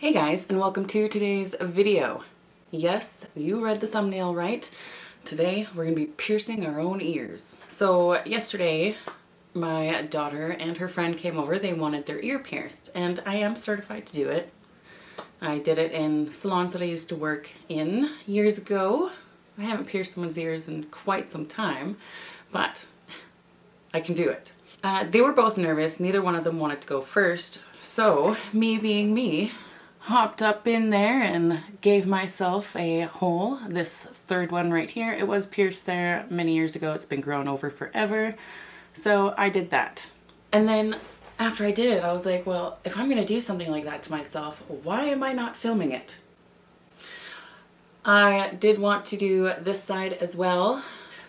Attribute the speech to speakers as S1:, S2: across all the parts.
S1: Hey guys, and welcome to today's video. Yes, you read the thumbnail right. Today we're going to be piercing our own ears. So yesterday my daughter and her friend came over. They wanted their ear pierced, and I am certified to do it. I did it in salons that I used to work in years ago. I haven't pierced someone's ears in quite some time, but I can do it. They were both nervous. Neither one of them wanted to go first. So me being me, hopped up in there and gave myself a hole. This third one right here, it was pierced there many years ago. It's been grown over forever. So I did that. And then after I did it, I was like, well, if I'm gonna do something like that to myself, why am I not filming it? I did want to do this side as well.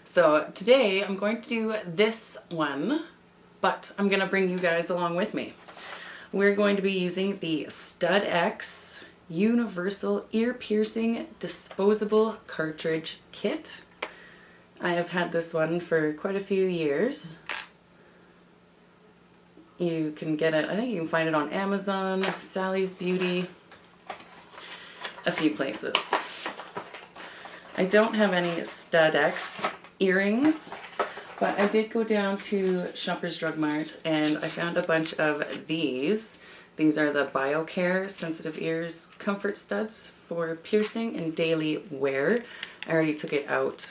S1: So today I'm going to do this one, but I'm gonna bring you guys along with me. We're going to be using the Stud X Universal Ear Piercing Disposable Cartridge Kit. I have had this one for quite a few years. You can get it, I think you can find it on Amazon, Sally's Beauty, a few places. I don't have any Stud X earrings, but I did go down to Shoppers Drug Mart and I found a bunch of these. These are the BioCare Sensitive Ears Comfort Studs for piercing and daily wear. I already took it out,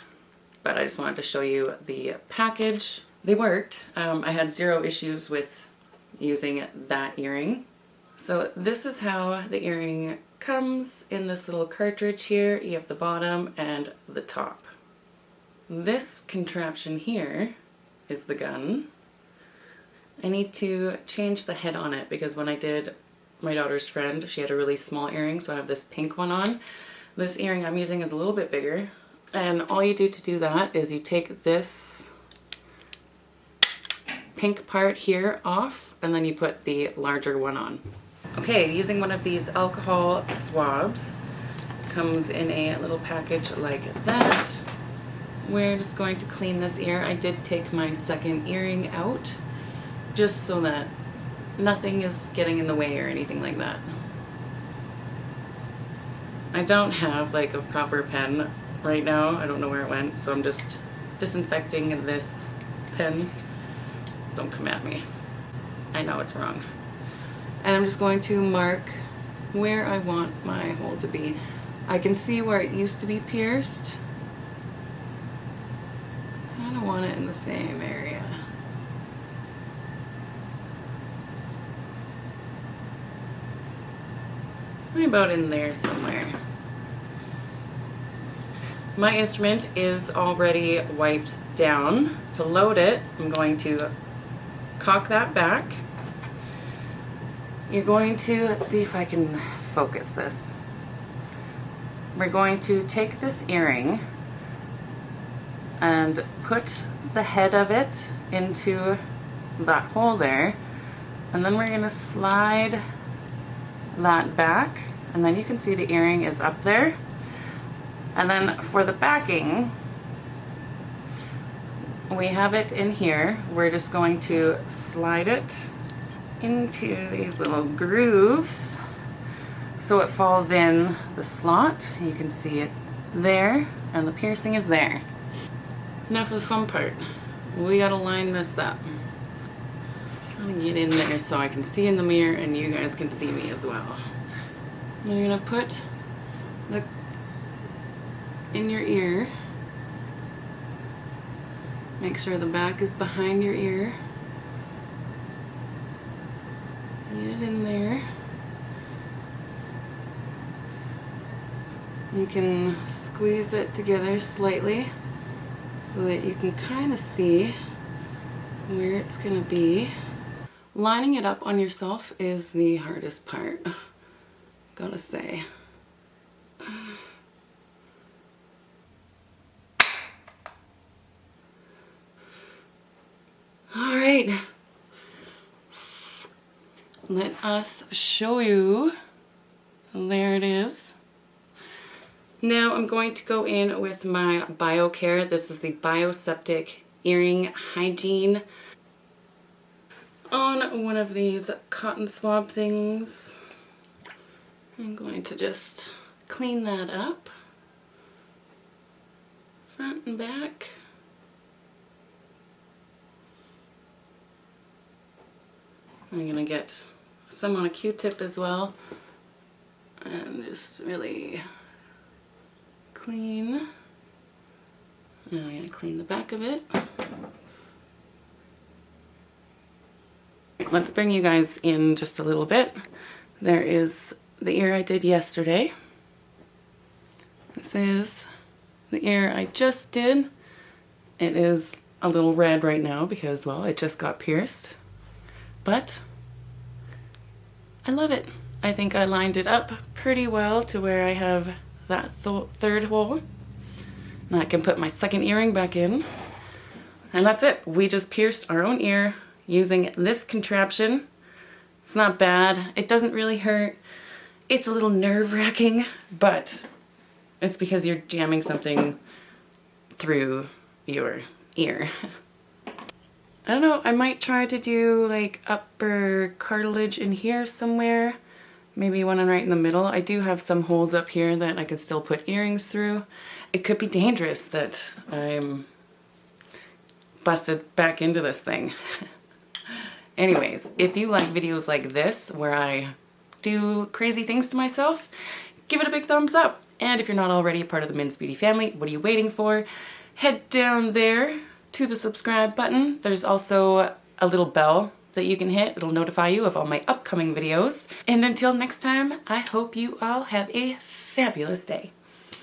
S1: but I just wanted to show you the package. They worked. I had zero issues with using that earring. So this is how the earring comes in this little cartridge here. You have the bottom and the top. This contraption here is the gun. I need to change the head on it because when I did my daughter's friend, she had a really small earring, so I have this pink one on. This earring I'm using is a little bit bigger, and all you do to do that is you take this pink part here off and then you put the larger one on. Okay, using one of these alcohol swabs. Comes in a little package like that. We're just going to clean this ear. I did take my second earring out just so that nothing is getting in the way or anything like that. I don't have like a proper pen right now. I don't know where it went, so I'm just disinfecting this pen. Don't come at me. I know it's wrong. And I'm just going to mark where I want my hole to be. I can see where it used to be pierced. Kind of want it in the same area. Right about in there somewhere. My instrument is already wiped down. To load it, I'm going to cock that back. You're going to, let's see if I can focus this. We're going to take this earring and put the head of it into that hole there, and then we're going to slide that back, and then you can see the earring is up there. And then for the backing, we have it in here. We're just going to slide it into these little grooves so it falls in the slot. You can see it there, and the piercing is there. Now for the fun part. We gotta line this up. I'm gonna get in there so I can see in the mirror and you guys can see me as well. You're gonna put the in your ear. Make sure the back is behind your ear. Get it in there. You can squeeze it together slightly so that you can kind of see where it's going to be. Lining it up on yourself is the hardest part, gotta say. Alright, let us show you. There it is. Now I'm going to go in with my BioCare. This is the Bioseptic Earring Hygiene on one of these cotton swab things. I'm going to just clean that up, front and back. I'm going to get some on a Q-tip as well and just really clean. And I'm going to clean the back of it. Let's bring you guys in just a little bit. There is the ear I did yesterday. This is the ear I just did. It is a little red right now because, well, it just got pierced. But I love it. I think I lined it up pretty well to where I have that third hole. Now I can put my second earring back in. And that's it. We just pierced our own ear using this contraption. It's not bad. It doesn't really hurt. It's a little nerve-wracking, but it's because you're jamming something through your ear. I don't know, I might try to do like upper cartilage in here somewhere. Maybe one right in the middle. I do have some holes up here that I can still put earrings through. It could be dangerous that I'm busted back into this thing. Anyways, if you like videos like this where I do crazy things to myself, give it a big thumbs up. And if you're not already a part of the Min's Beauty family, what are you waiting for? Head down there to the subscribe button. There's also a little bell that you can hit. It'll notify you of all my upcoming videos. And until next time, I hope you all have a fabulous day.